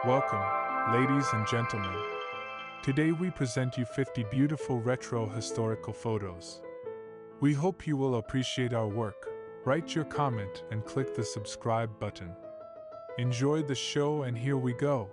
Welcome, ladies and gentlemen. Today we present you 50 beautiful retro historical photos. We hope you will appreciate our work. Write your comment and click the subscribe button. Enjoy the show, and here we go.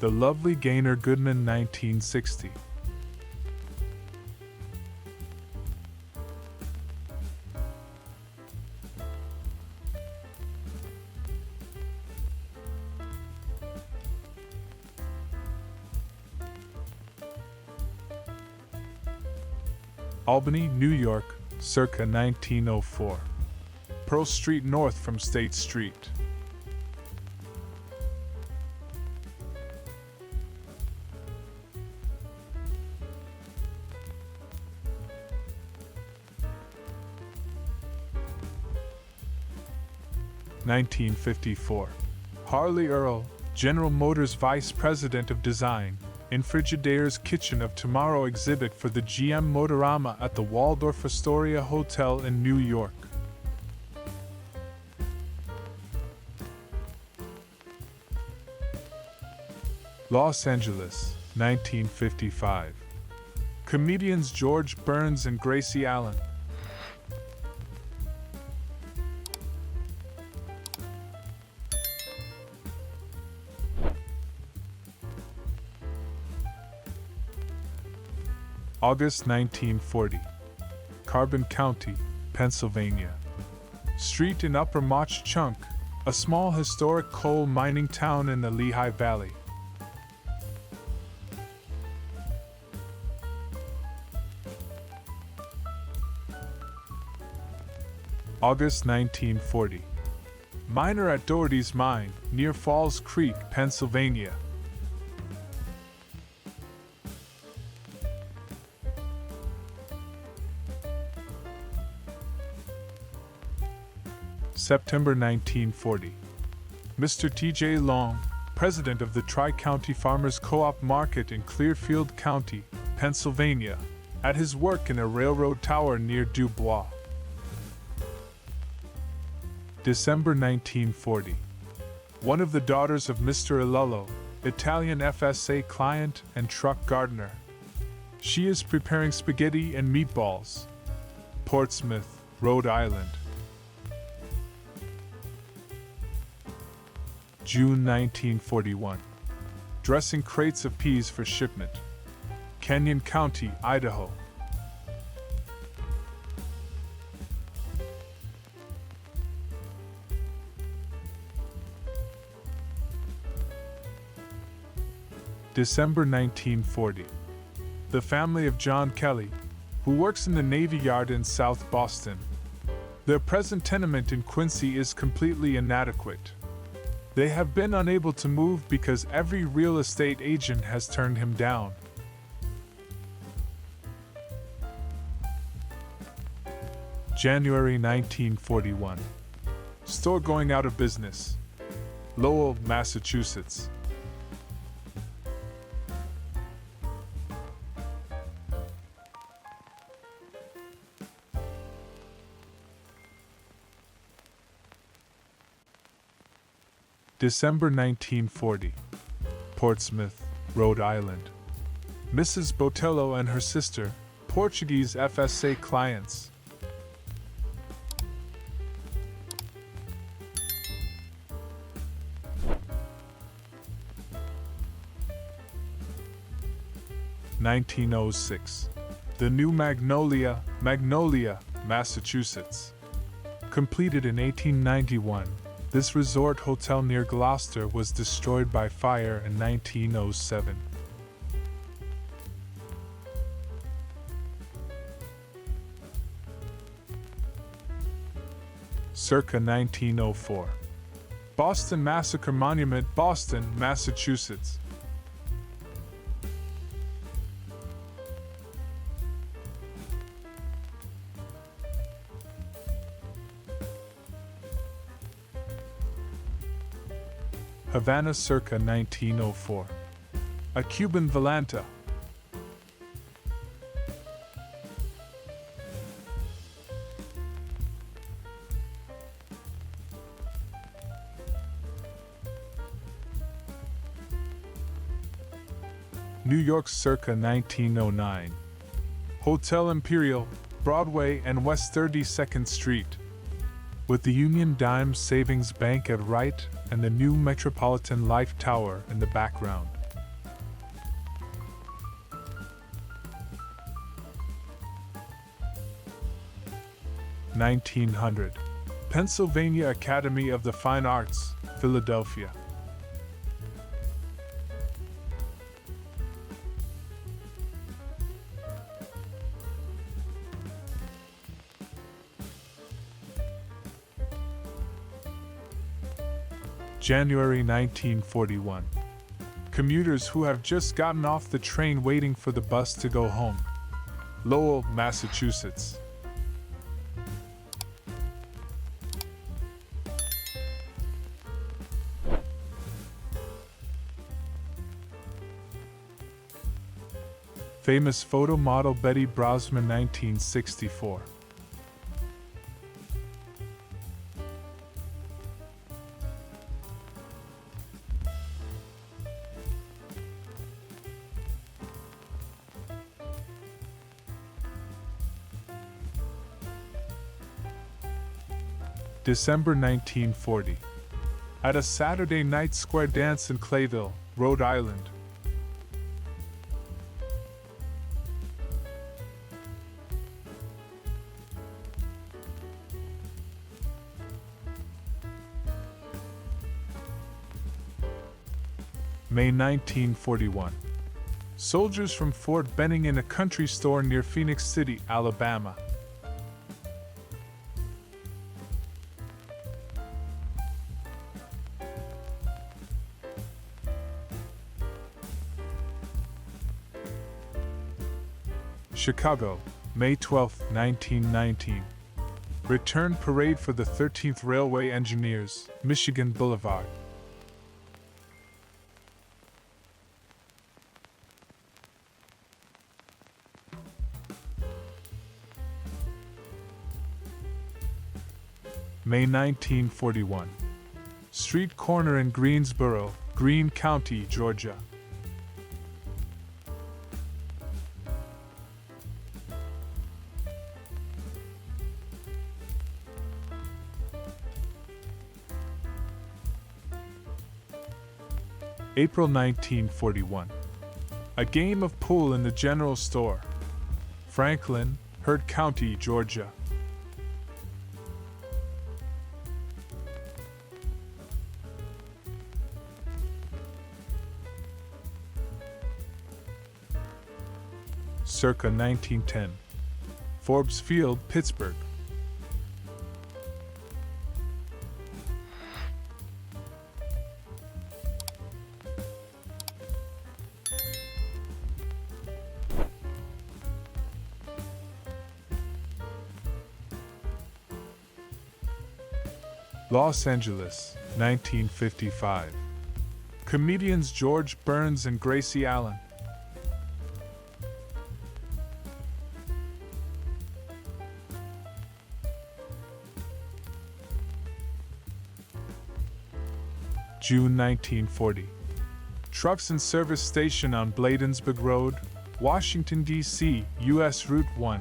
The Lovely Gaynor Goodman 1960. Albany, New York, circa 1904. Pearl Street north from State Street. (1954). Harley Earl, General Motors Vice President of Design, in Frigidaire's Kitchen of Tomorrow exhibit for the GM Motorama at the Waldorf Astoria Hotel in New York. Los Angeles, 1955. Comedians George Burns and Gracie Allen. August 1940. Carbon County, Pennsylvania. Street in Upper Mauch Chunk, a small historic coal mining town in the Lehigh Valley. August 1940. Miner at Doherty's Mine, near Falls Creek, Pennsylvania. September 1940. Mr. T.J. Long, president of the Tri-County Farmers Co-op Market in Clearfield County, Pennsylvania, at his work in a railroad tower near Dubois. December 1940. One of the daughters of Mr. Ilullo, Italian FSA client and truck gardener. She is preparing spaghetti and meatballs. Portsmouth, Rhode Island. June 1941. Dressing crates of peas for shipment. Canyon County, Idaho. December 1940. The family of John Kelly, who works in the Navy Yard in South Boston. Their present tenement in Quincy is completely inadequate. They have been unable to move because every real estate agent has turned him down. January 1941. Store going out of business. Lowell, Massachusetts. December 1940. Portsmouth, Rhode Island. Mrs. Botelho and her sister, Portuguese FSA clients. (1906). The New Magnolia, Massachusetts. Completed in 1891. This resort hotel near Gloucester was destroyed by fire in 1907. Circa 1904. Boston Massacre Monument, Boston, Massachusetts. Havana circa 1904. A Cuban Volanta. New York circa 1909. Hotel Imperial, Broadway and West 32nd Street. With the Union Dime Savings Bank at right and the new Metropolitan Life Tower in the background. 1900. Pennsylvania Academy of the Fine Arts, Philadelphia. January 1941. Commuters who have just gotten off the train waiting for the bus to go home. Lowell, Massachusetts. Famous photo model Betty Brosman, 1964. December 1940. At a Saturday night square dance in Clayville, Rhode Island. May 1941. Soldiers from Fort Benning in a country store near Phoenix City, Alabama. Chicago, May 12, 1919. Return parade for the 13th Railway Engineers, Michigan Boulevard. May 1941. Street corner in Greensboro, Greene County, Georgia. April 1941. A game of pool in the general store. Franklin, Heard County, Georgia. Circa 1910. Forbes Field, Pittsburgh. Los Angeles, 1955. Comedians George Burns and Gracie Allen. June 1940. Trucks and service station on Bladensburg Road, Washington, D.C., U.S. Route 1.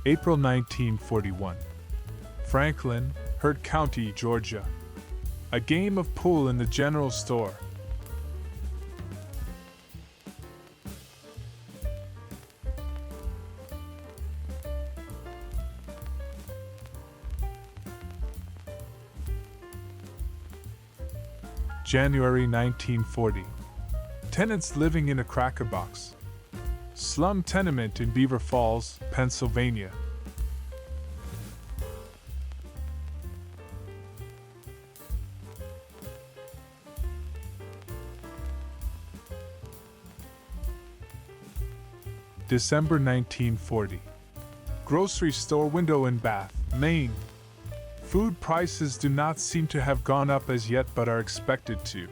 April 1941. Franklin, Heard County, Georgia. A game of pool in the general store. January 1940. Tenants living in a cracker box. Slum tenement in Beaver Falls, Pennsylvania. December 1940. Grocery store window in Bath, Maine. Food prices do not seem to have gone up as yet but are expected to.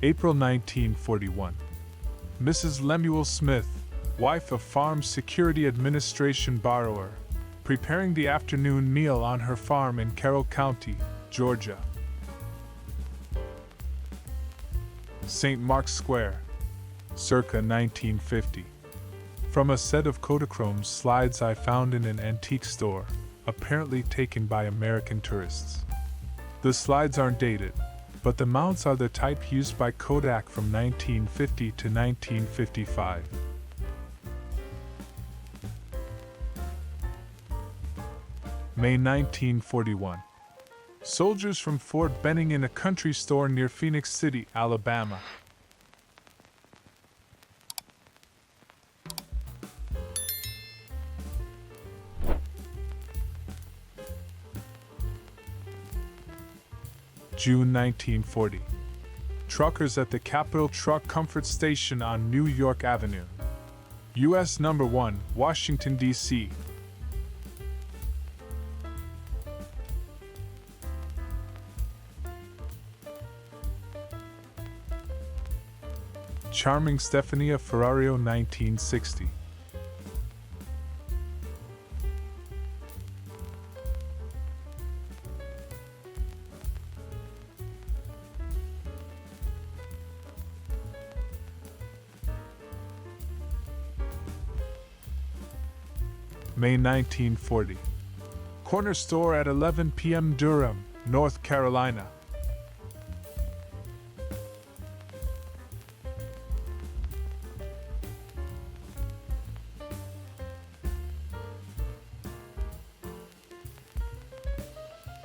April 1941. Mrs. Lemuel Smith, wife of Farm Security Administration borrower, preparing the afternoon meal on her farm in Carroll County, Georgia. St. Mark's Square. circa 1950. From a set of Kodachrome slides I found in an antique store, apparently taken by American tourists. The slides aren't dated, but the mounts are the type used by Kodak from 1950 to 1955. May 1941. Soldiers from Fort Benning in a country store near Phoenix City, Alabama. June 1940. Truckers at the Capitol Truck Comfort Station on New York Avenue. U.S. No. 1, Washington, D.C. Charming Stefania Ferrario, 1960. May 1940. Corner store at 11 p.m. Durham, North Carolina.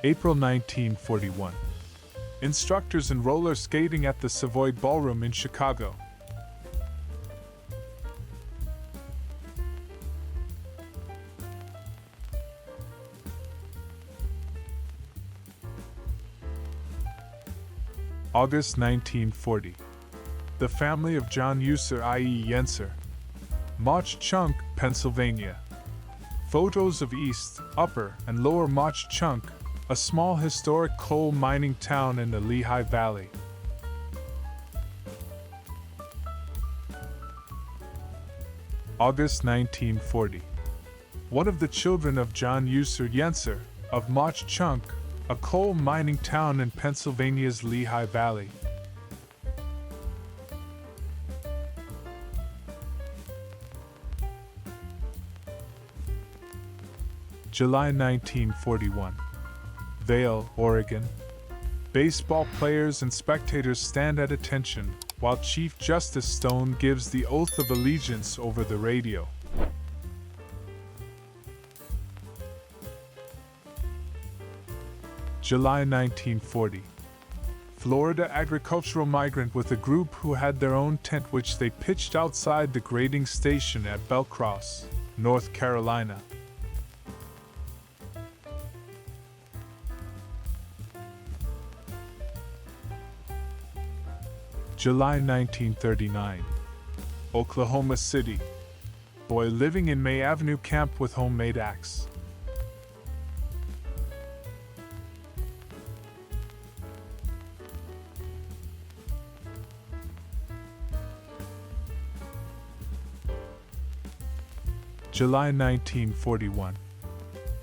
April 1941. Instructors in roller skating at the Savoy Ballroom in Chicago. August 1940. The family of John User i.e. Yenser. Mauch Chunk, Pennsylvania. Photos of East, Upper, and Lower Mauch Chunk, a small historic coal mining town in the Lehigh Valley. August 1940. One of the children of John User Yenser, of Mauch Chunk, a coal mining town in Pennsylvania's Lehigh Valley. July 1941. Vail, Oregon. Baseball players and spectators stand at attention while Chief Justice Stone gives the oath of allegiance over the radio. July 1940. Florida agricultural migrant with a group who had their own tent which they pitched outside the grading station at Belcross, North Carolina. July 1939. Oklahoma City. Boy living in May Avenue camp with homemade axe. July 1941.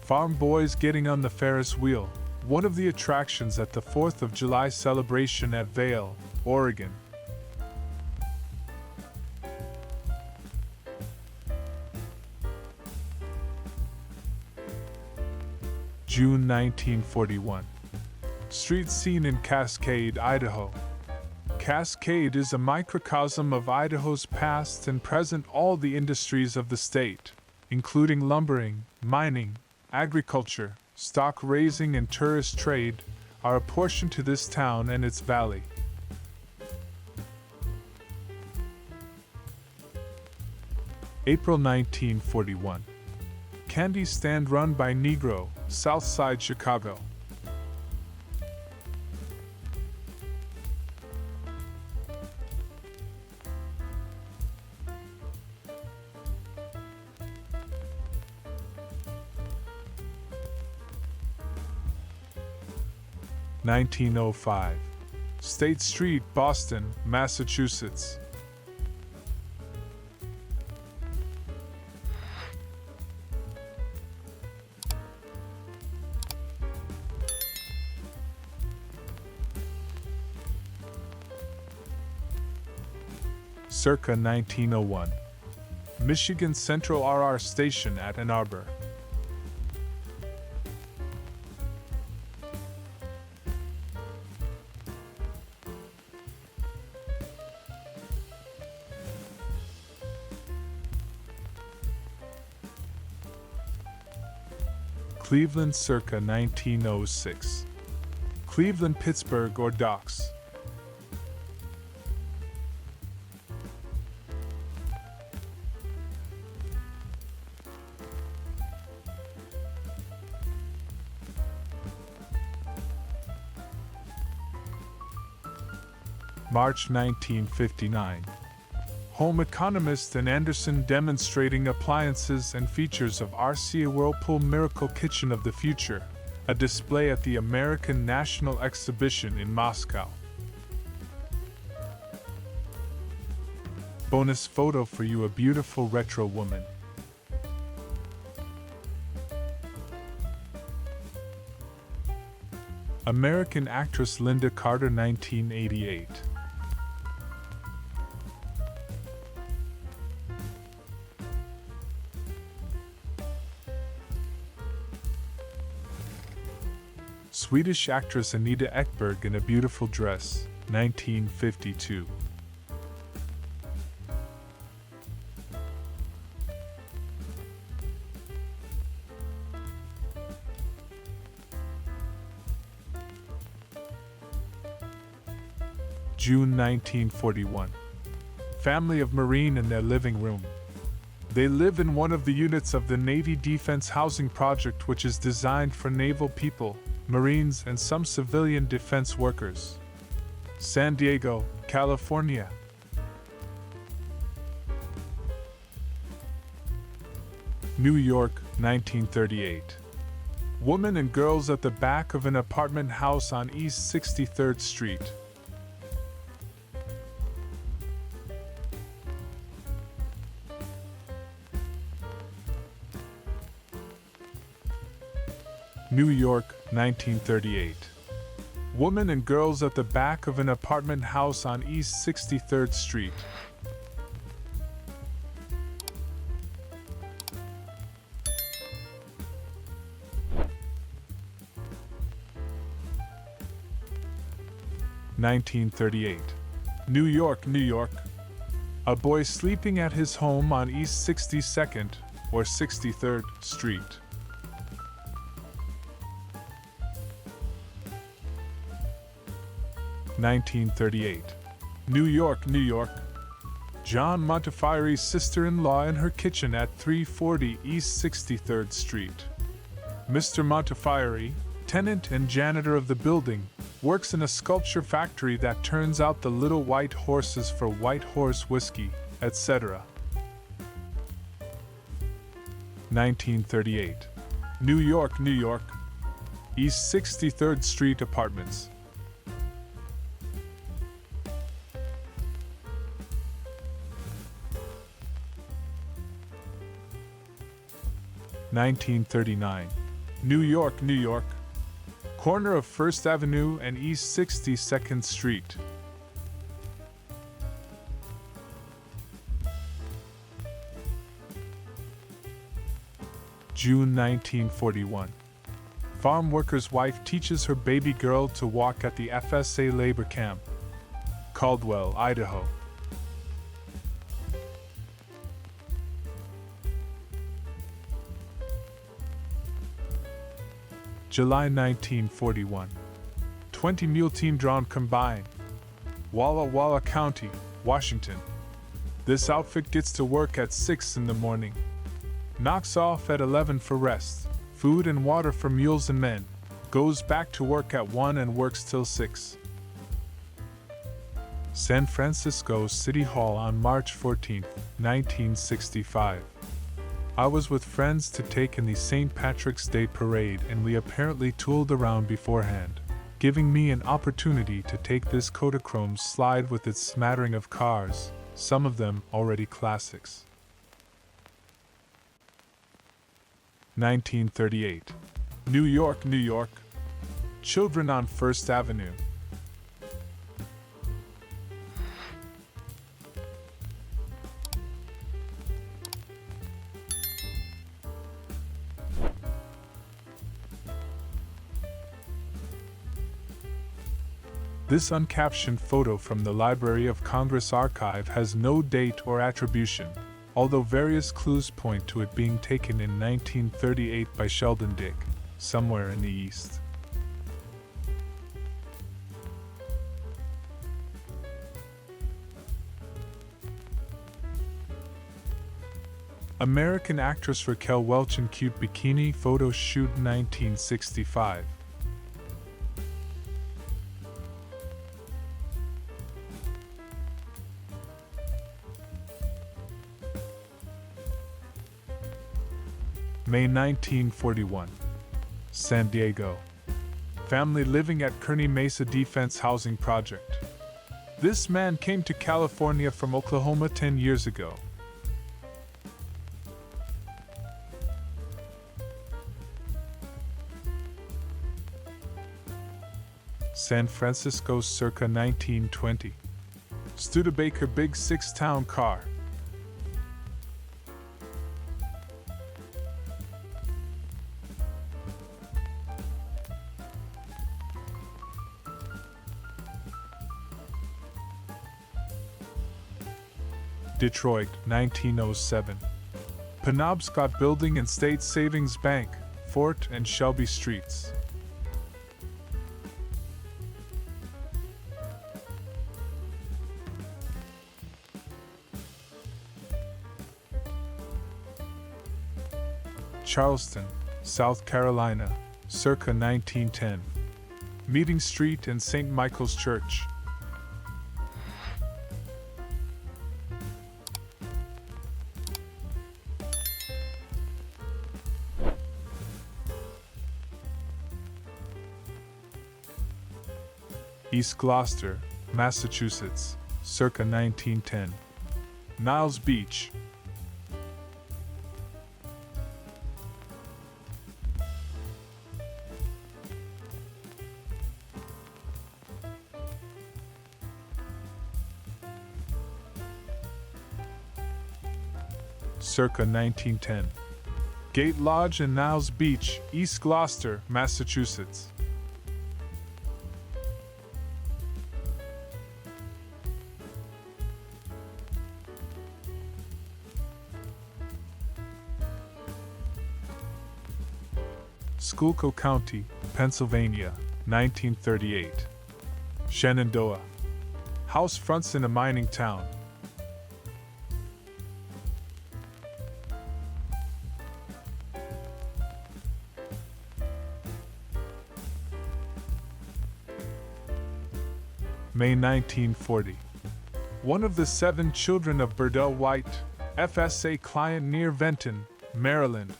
Farm boys getting on the Ferris wheel, one of the attractions at the 4th of July celebration at Vail, Oregon. June 1941. Street scene in Cascade, Idaho. Cascade is a microcosm of Idaho's past and present. All the industries of the state, including lumbering, mining, agriculture, stock raising, and tourist trade, are apportioned to this town and its valley. April 1941. Candy stand run by Negro, Southside Chicago. (1905). State Street, Boston, Massachusetts. circa 1901. Michigan Central RR Station at Ann Arbor. Cleveland circa 1906. Cleveland, Pittsburgh, or Docks. March 1959. Home Economist and Anderson demonstrating appliances and features of RC Whirlpool Miracle Kitchen of the Future, a display at the American National Exhibition in Moscow. Bonus photo for you, a beautiful retro woman. American actress Linda Carter, 1988. Swedish actress Anita Ekberg in a beautiful dress, 1952. June 1941. Family of Marine in their living room. They live in one of the units of the Navy Defense Housing Project, which is designed for naval people, Marines, and some civilian defense workers. San Diego, California. New York, 1938. Woman and girls at the back of an apartment house on East 63rd Street. New York, 1938. Woman and girls at the back of an apartment house on East 63rd Street. (1938). New York, New York. A boy sleeping at his home on East 62nd or 63rd Street. (1938). New York, New York. John Montefiere's sister-in-law in her kitchen at 340 East 63rd Street. Mr. Montefiore, tenant and janitor of the building, works in a sculpture factory that turns out the little white horses for White Horse whiskey, etc. (1938). New York, New York. East 63rd Street Apartments. (1939). New York, New York. Corner of First Avenue and East 62nd Street. June 1941. Farm worker's wife teaches her baby girl to walk at the FSA labor camp. Caldwell, Idaho. July 1941. 20 mule team drawn combine. Walla Walla County, Washington. This outfit gets to work at 6 in the morning. Knocks off at 11 for rest, food and water for mules and men. Goes back to work at 1 and works till 6. San Francisco City Hall on March 14, 1965. I was with friends to take in the St. Patrick's Day parade, and we apparently tooled around beforehand, giving me an opportunity to take this Kodachrome slide with its smattering of cars, some of them already classics. 1938. New York, New York. Children on First Avenue. This uncaptioned photo from the Library of Congress archive has no date or attribution, although various clues point to it being taken in 1938 by Sheldon Dick, somewhere in the East. American actress Raquel Welch in cute bikini photo shoot 1965. May 1941. San Diego. Family living at Kearny Mesa Defense Housing Project. This man came to California from Oklahoma 10 years ago. San Francisco circa 1920. Studebaker Big Six town car. Detroit, 1907. Penobscot Building and State Savings Bank, Fort and Shelby Streets. Charleston, South Carolina, circa 1910. Meeting Street and St. Michael's Church. East Gloucester, Massachusetts, circa 1910. Niles Beach. Circa 1910. Gate Lodge and Niles Beach, East Gloucester, Massachusetts. Schuylkill County, Pennsylvania, 1938. Shenandoah. House fronts in a mining town. May 1940. One of the 7 children of Burdell White, FSA client near Benton, Maryland.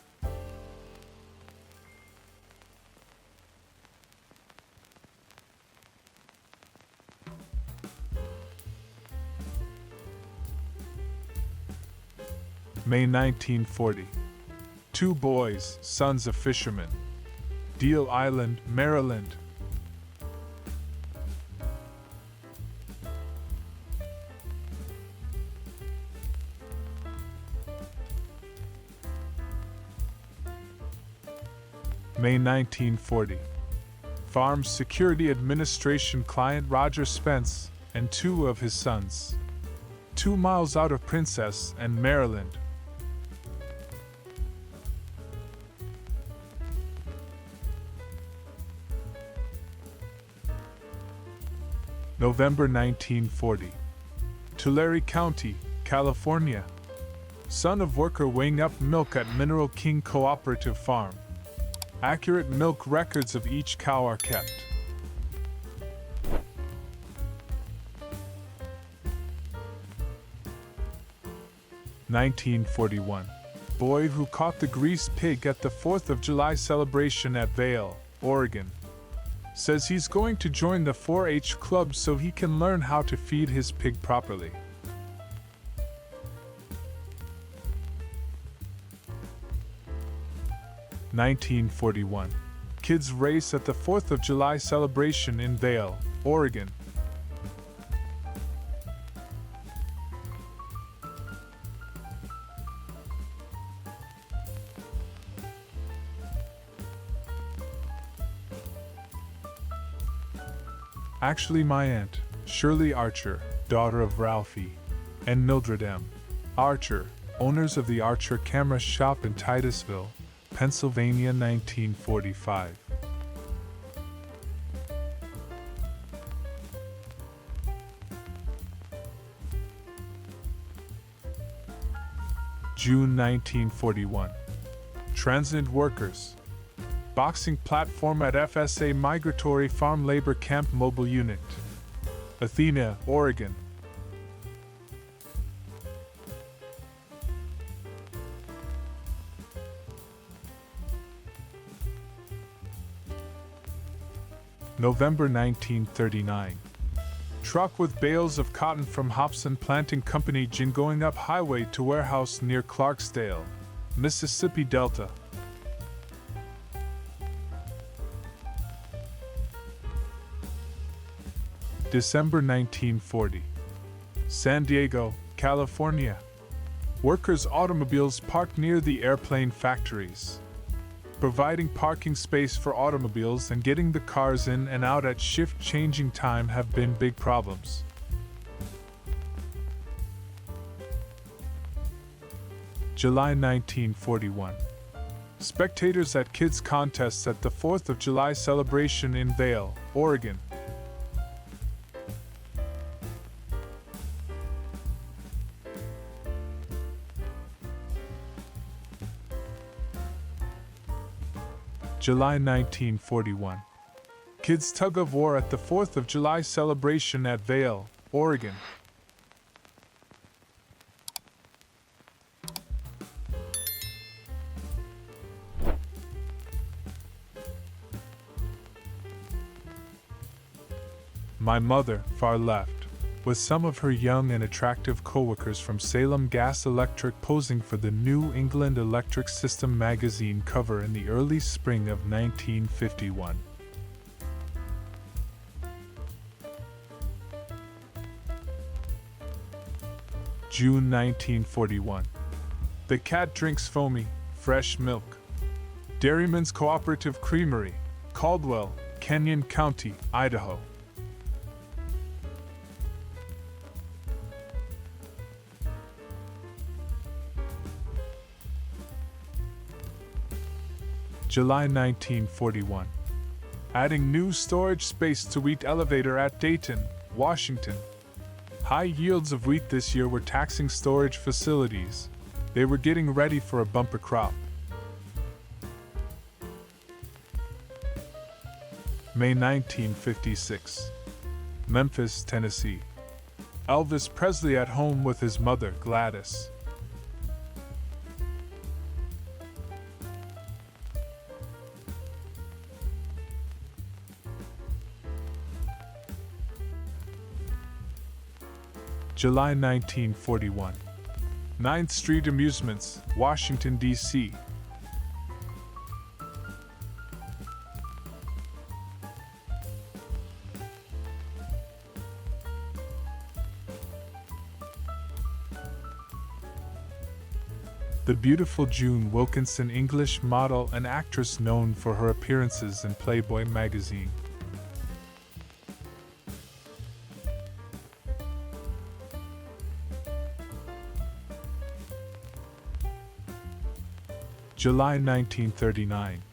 May 1940. 2 boys, sons of fishermen. Deal Island, Maryland. May 1940. Farm Security Administration client Roger Spence and 2 of his sons. 2 miles out of Princess and Maryland. November 1940. Tulare County, California. Son of worker weighing up milk at Mineral King Cooperative Farm. Accurate milk records of each cow are kept. (1941). Boy who caught the greased pig at the 4th of July celebration at Vail, Oregon. Says he's going to join the 4-H club so he can learn how to feed his pig properly. (1941). Kids race at the 4th of July celebration in Vail, Oregon. Actually, my aunt, Shirley Archer, daughter of Ralphie and Mildred M. Archer, owners of the Archer Camera Shop in Titusville, Pennsylvania, 1945. June 1941. Transient workers. Boxing platform at FSA Migratory Farm Labor Camp Mobile Unit, Athena, Oregon. November 1939. Truck with bales of cotton from Hobson Planting Company gin going up highway to warehouse near Clarksdale, Mississippi Delta. December 1940. San Diego, California. Workers' automobiles parked near the airplane factories. Providing parking space for automobiles and getting the cars in and out at shift changing time have been big problems. July 1941. Spectators at kids' contests at the 4th of July celebration in Vail, Oregon. July 1941. Kids tug of war at the 4th of July celebration at Vail, Oregon. My mother, far left, with some of her young and attractive co-workers from Salem Gas Electric posing for the New England Electric System magazine cover in the early spring of 1951. June 1941. The cat drinks foamy, fresh milk. Dairymen's Cooperative Creamery, Caldwell, Kenyon County, Idaho. July 1941. Adding new storage space to wheat elevator at Dayton, Washington. High yields of wheat this year were taxing storage facilities. They were getting ready for a bumper crop. May 1956. Memphis, Tennessee. Elvis Presley at home with his mother, Gladys. July 1941. 9th Street Amusements, Washington, D.C. The beautiful June Wilkinson, English model and actress known for her appearances in Playboy magazine. July 1939.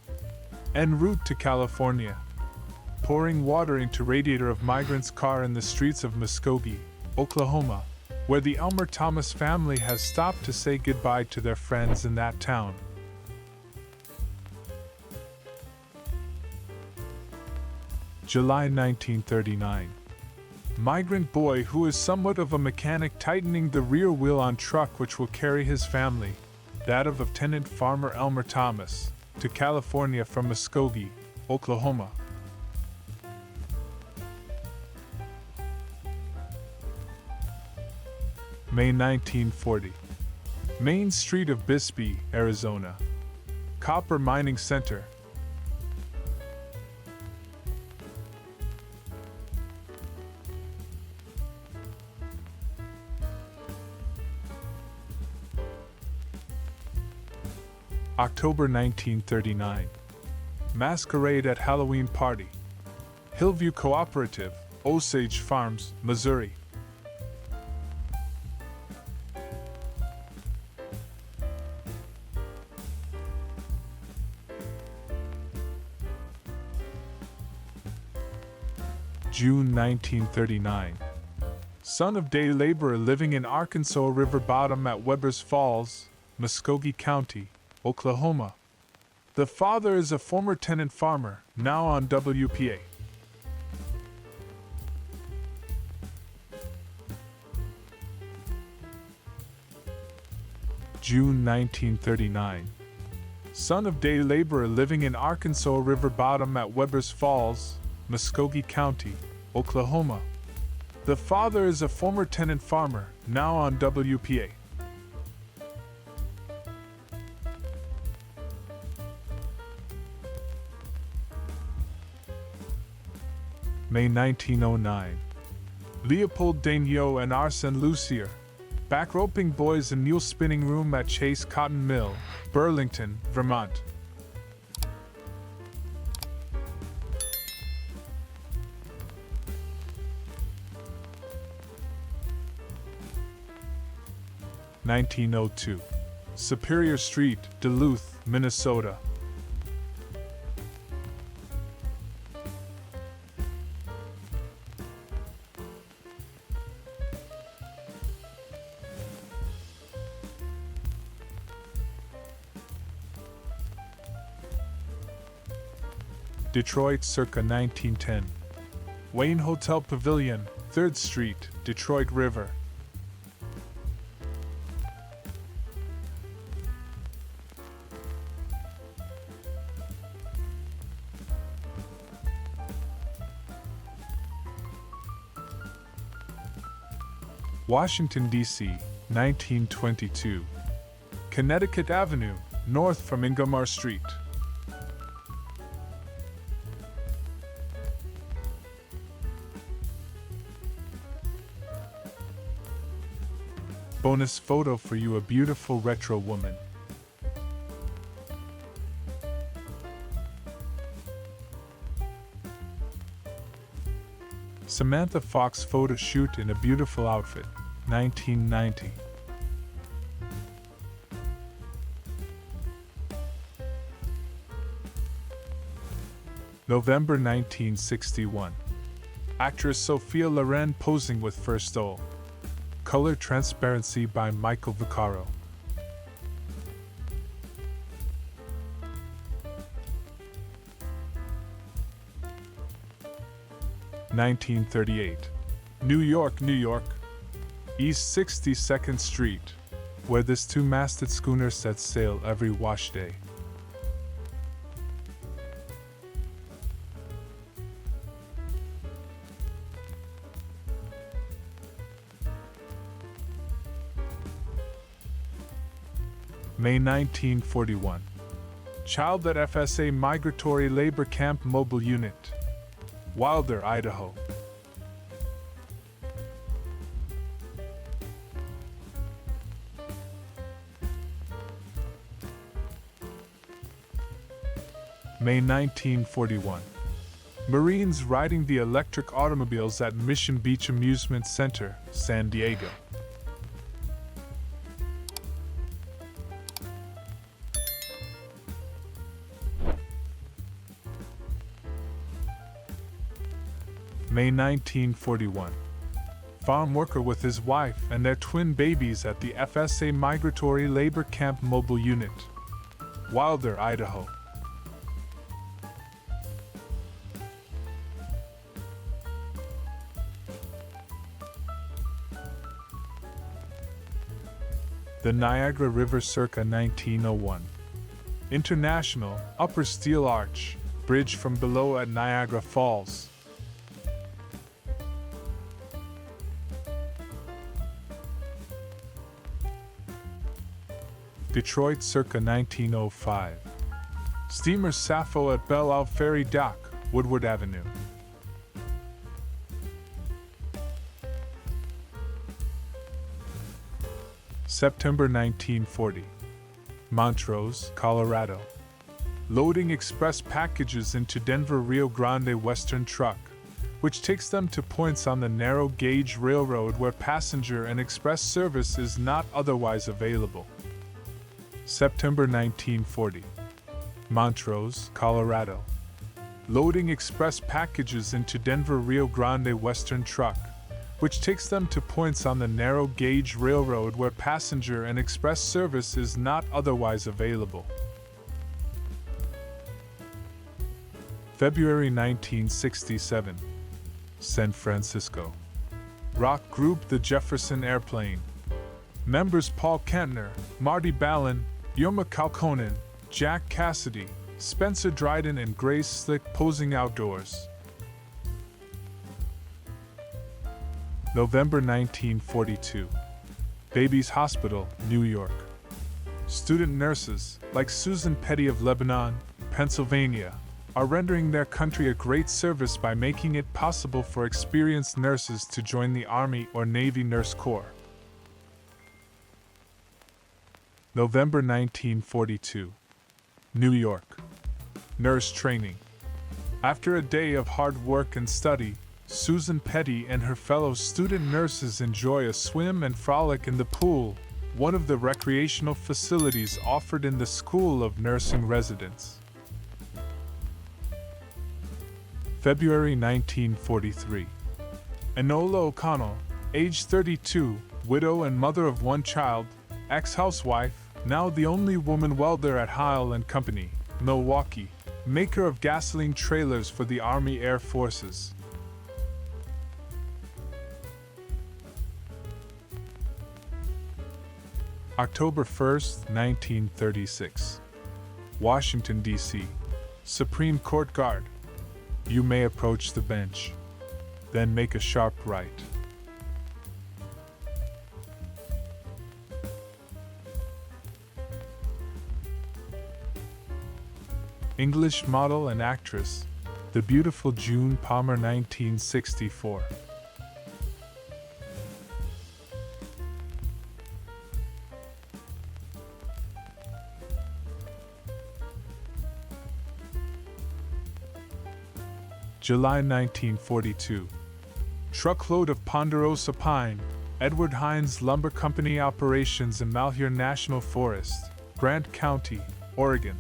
En route to California. Pouring water into radiator of migrant's car in the streets of Muskogee, Oklahoma, where the Elmer Thomas family has stopped to say goodbye to their friends in that town. July 1939. Migrant boy who is somewhat of a mechanic tightening the rear wheel on truck which will carry his family, that of tenant farmer Elmer Thomas, to California from Muskogee, Oklahoma. May 1940. Main Street of Bisbee, Arizona. Copper Mining Center. October 1939. Masquerade at Halloween Party. Hillview Cooperative, Osage Farms, Missouri. June 1939. Son of day laborer living in Arkansas River Bottom at Webbers Falls, Muskogee County, Oklahoma. The father is a former tenant farmer, now on WPA. June 1939. Son of day laborer living in Arkansas River Bottom at Webbers Falls, Muskogee County, Oklahoma. The father is a former tenant farmer, now on WPA. May 1909. Leopold Daigneault and Arsène Lucier, back roping boys in mule spinning room at Chase Cotton Mill, Burlington, Vermont. (1902). Superior Street, Duluth, Minnesota. Detroit circa 1910. Wayne Hotel Pavilion, 3rd Street, Detroit River. Washington, D.C., 1922. Connecticut Avenue, north from Ingomar Street. Bonus photo for you, a beautiful retro woman. Samantha Fox photo shoot in a beautiful outfit, 1990. November 1961. Actress Sophia Loren posing with First Ole. Color Transparency by Michael Vaccaro. (1938). New York, New York. East 62nd Street, where this two-masted schooner sets sail every wash day. May 1941. Child at FSA Migratory Labor Camp Mobile Unit, Wilder, Idaho. May 1941. Marines riding the electric automobiles at Mission Beach Amusement Center, San Diego. May 1941. Farm worker with his wife and their twin babies at the FSA Migratory Labor Camp Mobile Unit, Wilder, Idaho. The Niagara River circa 1901. International, Upper Steel Arch, bridge from below at Niagara Falls. Detroit circa 1905. Steamer Sappho at Belle Isle Ferry Dock, Woodward Avenue. September 1940. Montrose, Colorado. Loading express packages into Denver Rio Grande Western truck, which takes them to points on the narrow gauge railroad where passenger and express service is not otherwise available. September 1940. Montrose, Colorado. Loading express packages into Denver Rio Grande Western truck, which takes them to points on the narrow gauge railroad where passenger and express service is not otherwise available. February 1967. San Francisco. Rock group The Jefferson Airplane. Members Paul Kentner, Marty Balin, Yoma Kaukonen, Jack Cassidy, Spencer Dryden and Grace Slick posing outdoors. November 1942. Babies Hospital, New York. Student nurses, like Susan Petty of Lebanon, Pennsylvania, are rendering their country a great service by making it possible for experienced nurses to join the Army or Navy Nurse Corps. November 1942. New York. Nurse training. After a day of hard work and study, Susan Petty and her fellow student nurses enjoy a swim and frolic in the pool, one of the recreational facilities offered in the School of Nursing residence. February 1943. Enola O'Connell, age 32, widow and mother of one child, ex-housewife, now the only woman welder at Heil & Company, Milwaukee, maker of gasoline trailers for the Army Air Forces. October 1st, 1936. Washington, D.C. Supreme Court Guard. You may approach the bench. Then make a sharp right. English model and actress, the beautiful June Palmer, 1964. July 1942. Truckload of ponderosa pine, Edward Hines Lumber Company operations in Malheur National Forest, Grant County, Oregon.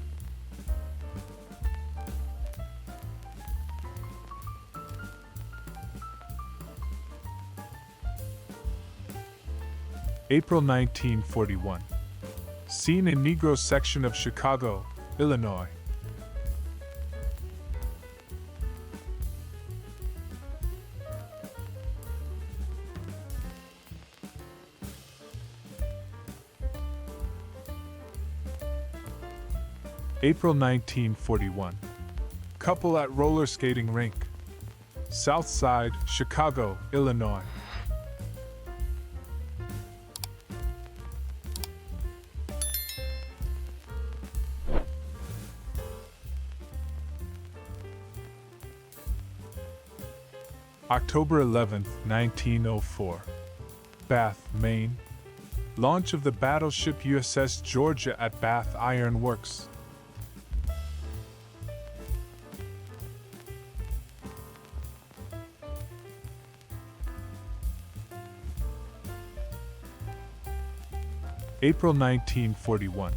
April 1941. Seen in Negro section of Chicago, Illinois. April 1941. Couple at roller skating rink. South Side, Chicago, Illinois. October 11, 1904. Bath, Maine. Launch of the battleship USS Georgia at Bath Iron Works. April 1941.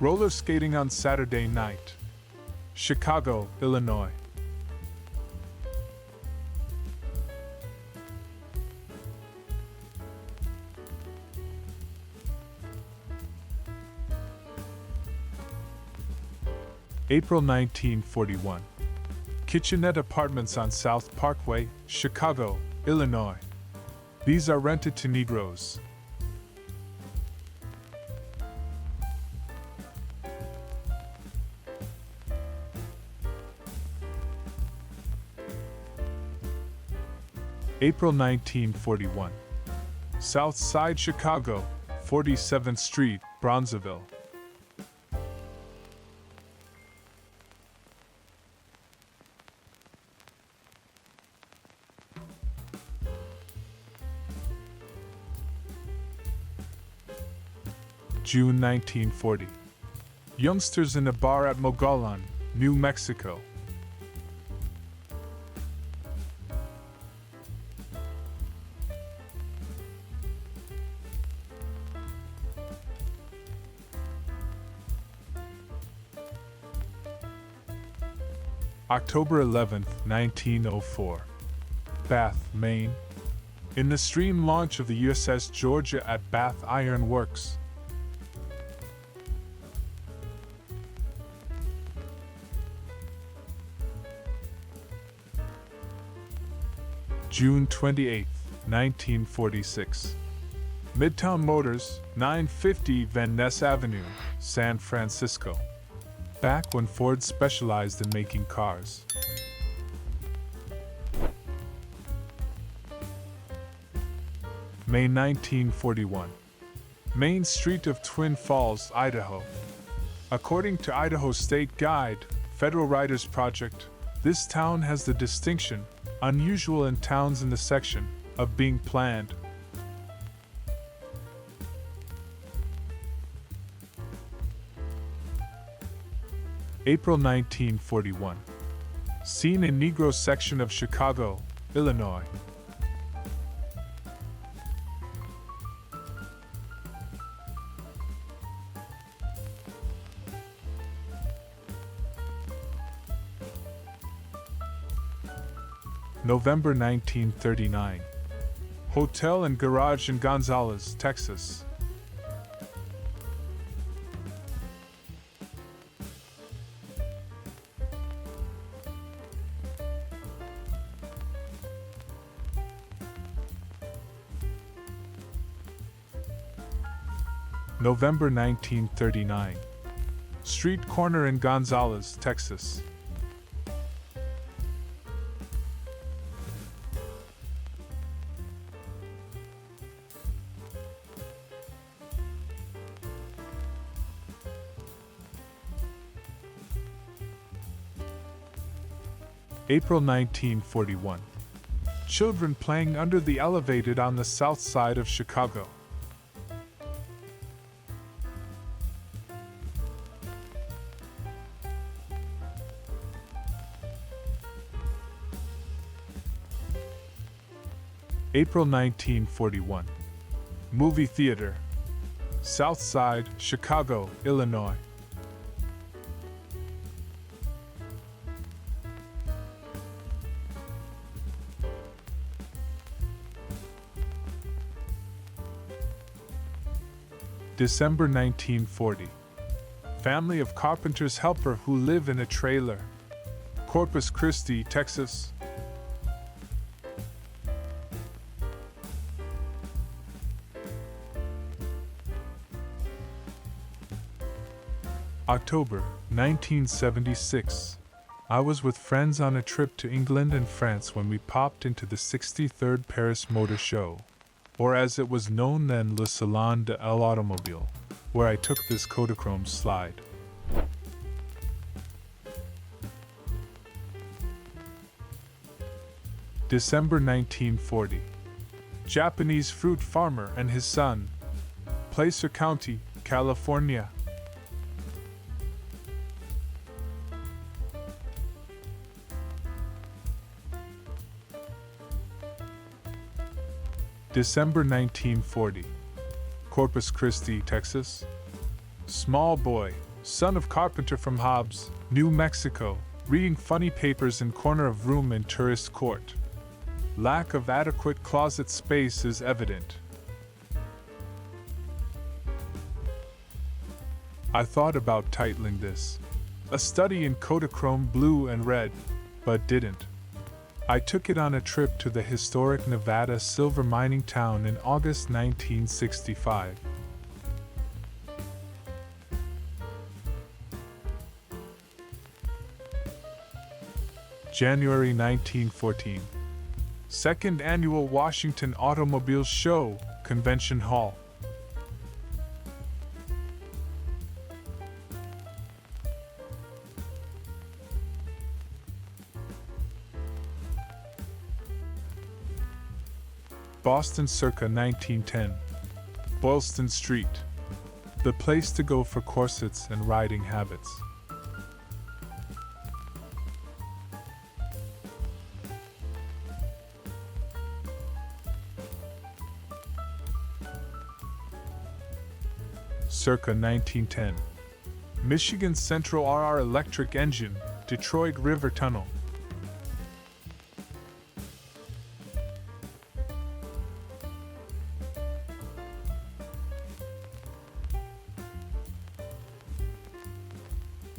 Roller skating on Saturday night. Chicago, Illinois. April 1941. Kitchenette apartments on South Parkway, Chicago, Illinois. These are rented to Negroes. April 1941. South Side, Chicago, 47th Street, Bronzeville. June 1940. Youngsters in a bar at Mogollon, New Mexico. October 11, 1904. Bath, Maine. In the stream launch of the USS Georgia at Bath Iron Works. June 28, 1946. Midtown Motors, 950 Van Ness Avenue, San Francisco. Back when Ford specialized in making cars. May 1941. Main Street of Twin Falls, Idaho. According to Idaho State Guide, Federal Writers Project, this town has the distinction, unusual in towns in the section, of being planned. April 1941. Seen in Negro section of Chicago, Illinois. November 1939. Hotel and garage in Gonzales, Texas. November 1939. Street corner in Gonzales, Texas. April 1941. Children playing under the elevated on the south side of Chicago. April 1941. Movie theater. South Side, Chicago, Illinois. December 1940. Family of carpenter's helper who live in a trailer. Corpus Christi, Texas. October 1976. I was with friends on a trip to England and France when we popped into the 63rd Paris Motor Show, or as it was known then, Le Salon de l'Automobile, where I took this Kodachrome slide. December 1940. Japanese fruit farmer and his son. Placer County, California. December 1940. Corpus Christi, Texas. Small boy, son of carpenter from Hobbs, New Mexico, reading funny papers in corner of room in tourist court. Lack of adequate closet space is evident. I thought about titling this, A Study in Kodachrome Blue and Red, but didn't. I took it on a trip to the historic Nevada silver mining town in August 1965. January 1914. Second Annual Washington Automobile Show, Convention Hall. Boston circa 1910. Boylston Street. The place to go for corsets and riding habits. Circa 1910. Michigan Central RR electric engine, Detroit River Tunnel.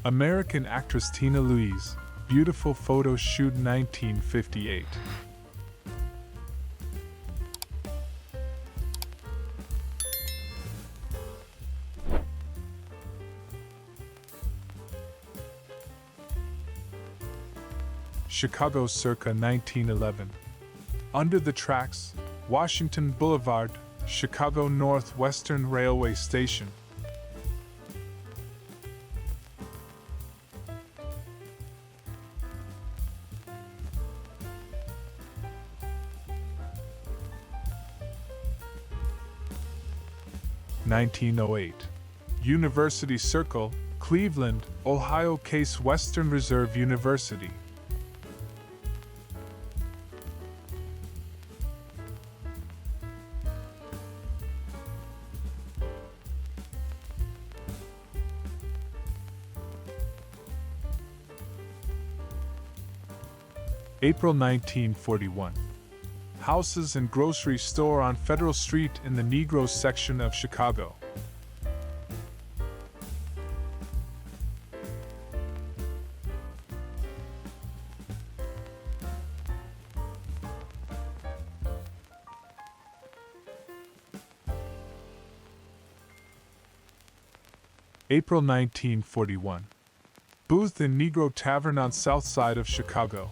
American actress Tina Louise, beautiful photo shoot 1958. Chicago circa 1911. Under the Tracks, Washington Boulevard, Chicago Northwestern Railway Station. (1908) University Circle, Cleveland, Ohio. Case Western Reserve University. April 1941. Houses and grocery store on Federal Street in the Negro section of Chicago. April 1941. Booth and Negro Tavern on South Side of Chicago.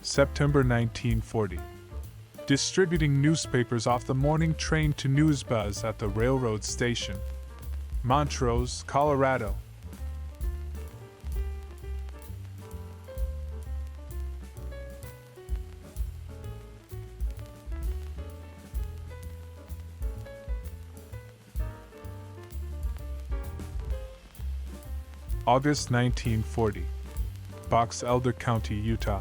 September 1940. Distributing newspapers off the morning train to Newsbuzz at the railroad station. Montrose, Colorado. August 1940. Box Elder County, Utah.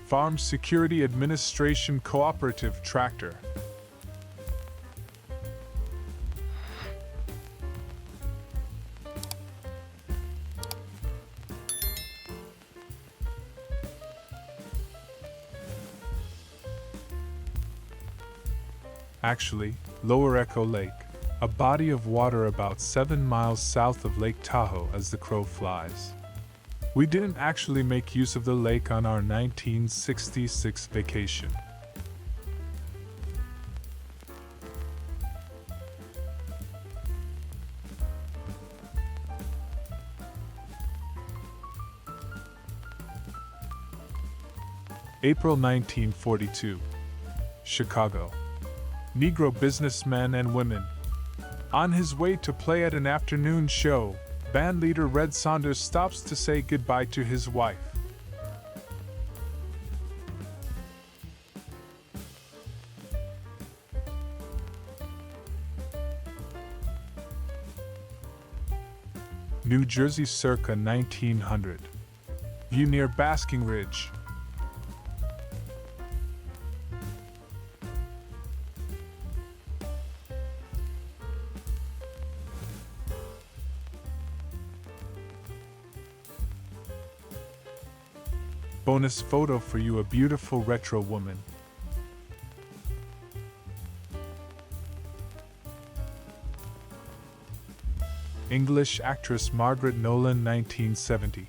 Farm Security Administration Cooperative Tractor. Actually, Lower Echo Lake, a body of water about 7 miles south of Lake Tahoe as the crow flies. We didn't actually make use of the lake on our 1966 vacation. April 1942. Chicago. Negro businessmen and women. On his way to play at an afternoon show, bandleader Red Saunders stops to say goodbye to his wife. New Jersey circa 1900. View near Basking Ridge. Bonus photo for you, a beautiful retro woman. English actress Margaret Nolan, 1970.